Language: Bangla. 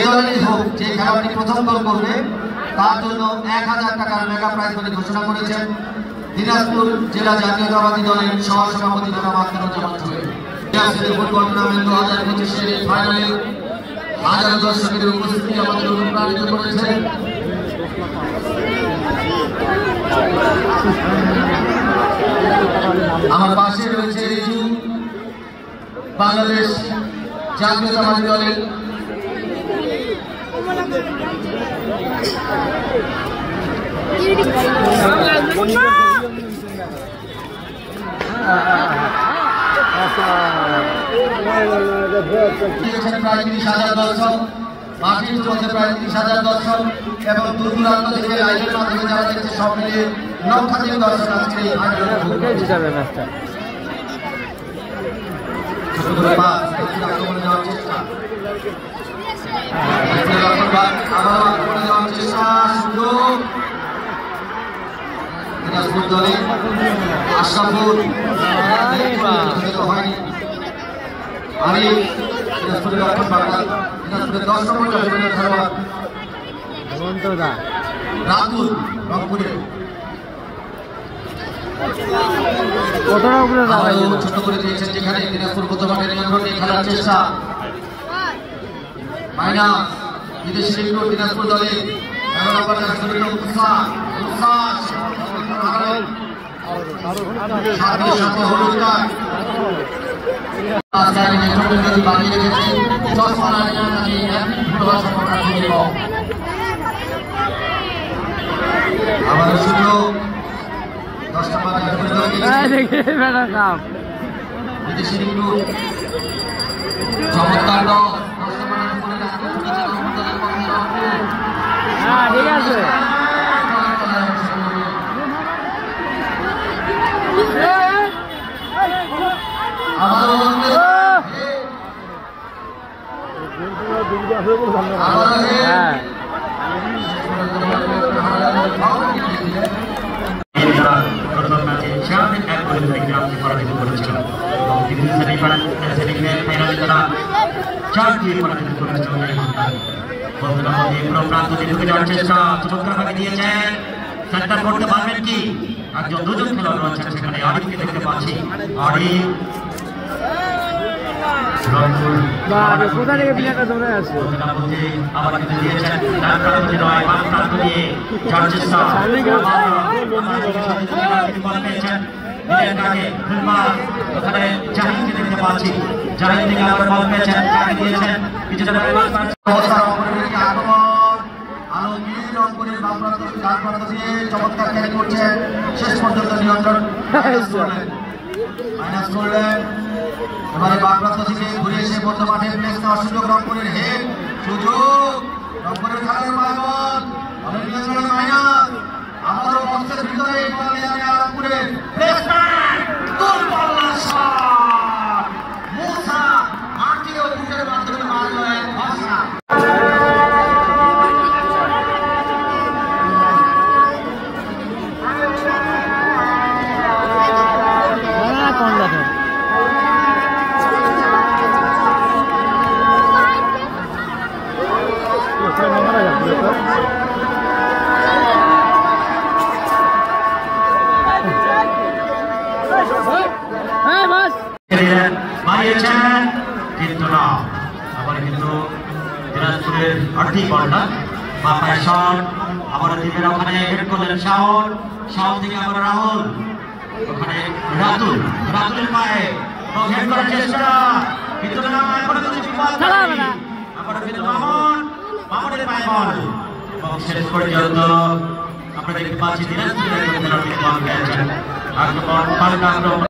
দলেরই হোক যে খেলোয়াড়টি প্রথম গোল করবে তার জন্য 1000 টাকার মেগা প্রাইজ মানি ঘোষণা করেছেন দিনাজপুর জেলা জাতীয়তাবাদী দলের সহসভাপতি জনাব আখতারুজ্জামান চৌধুরী। ফুটবল টুর্নামেন্ট 2025 এর ফাইনালে হাজারো দর্শকের উপস্থিতি আমাদের অনুপ্রাণিত করেছে। আমার পাশে রয়েছে রিজু, বাংলাদেশ জাতীয়তাবাদী দলের প্রায় 30,000 দর্শক, মাঠের মধ্যে প্রায় 30,000 দর্শক এবং দূর দূরান্ত থেকে লাইভের মাধ্যমে যারা দেখছে সব মিলিয়ে লক্ষাধিক দর্শক আজকে এই ফাইনালে ছোট করে দিয়েছেন যেখানে দিনাজপুর প্রথমে নিয়ন্ত্রণ নিয়ে খেলার চেষ্টা মাইনাস বিদেশি দিনাজপুর দলে আবার শুধু 10টা চমৎকার ঠিক আছে সেন্টার করতে পারবেন কি? একজন দুজন খেলোয়াড় রয়েছেন সেখানে, আরিফকে দেখতে পাচ্ছি। আরিফ কোথা থেকে বিনাটা ধরে আছে আবার কিন্তু দিয়েছেন ডান প্রান্ত নয় বাম প্রান্ত দিয়ে যাওয়ার চেষ্টা। ওখানে জাহিদকে দেখতে পাচ্ছি, জাহিদ থেকে আবার বল পেয়েছেন, দিয়েছেন কিছুটা আলমগীর রংপুরের বাম প্রান্ত ডান প্রান্ত দিয়ে চমৎকার ক্যারি করছেন, শেষ পর্যন্ত নিয়ন্ত্রণ মাইনাস করলেন। এবারে বাম প্রান্ত থেকে ঘুরে এসে মধ্য মাঠে প্লেস নেওয়ার সুযোগ, রংপুরের হেড সুযোগ, রংপুরের খেলার মাইবল অনেক নিয়ন্ত্রণ মাইনাস আমারও বক্সের ভিতরে রংপুরের প্লেসমেন্ট দুর্বল শট মুসা মাটি ও বুটের মাধ্যমে মারলো এক ভাষা। কিন্তু না আবার কিন্তু দিনাজপুরের অর্ধেক বলটা বাপায় শট আবার দিনের ওখানে হেড করলেন শাওন, শাওন থেকে আবার রাহুল, ওখানে রাতুলের পায়ে হেড করার চেষ্টা কিন্তু না, এখনো কিন্তু বিপদ আবার কিন্তু মামুনের পায়ে বল এবং শেষ পর্যন্ত আমরা দেখতে পাচ্ছি দিনাজপুরের বল পেয়েছেন আক্রমণ পাল্টা